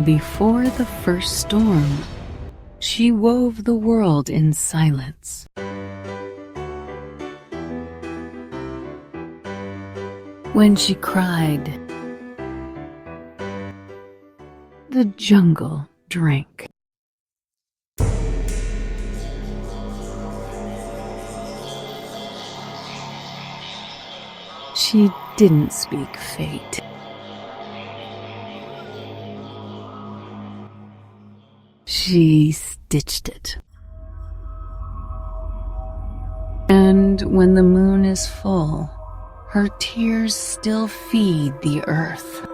Before the first storm, she wove the world in silence. When she cried, the jungle drank. She didn't speak fate. She stitched it. And when the moon is full, her tears still feed the earth.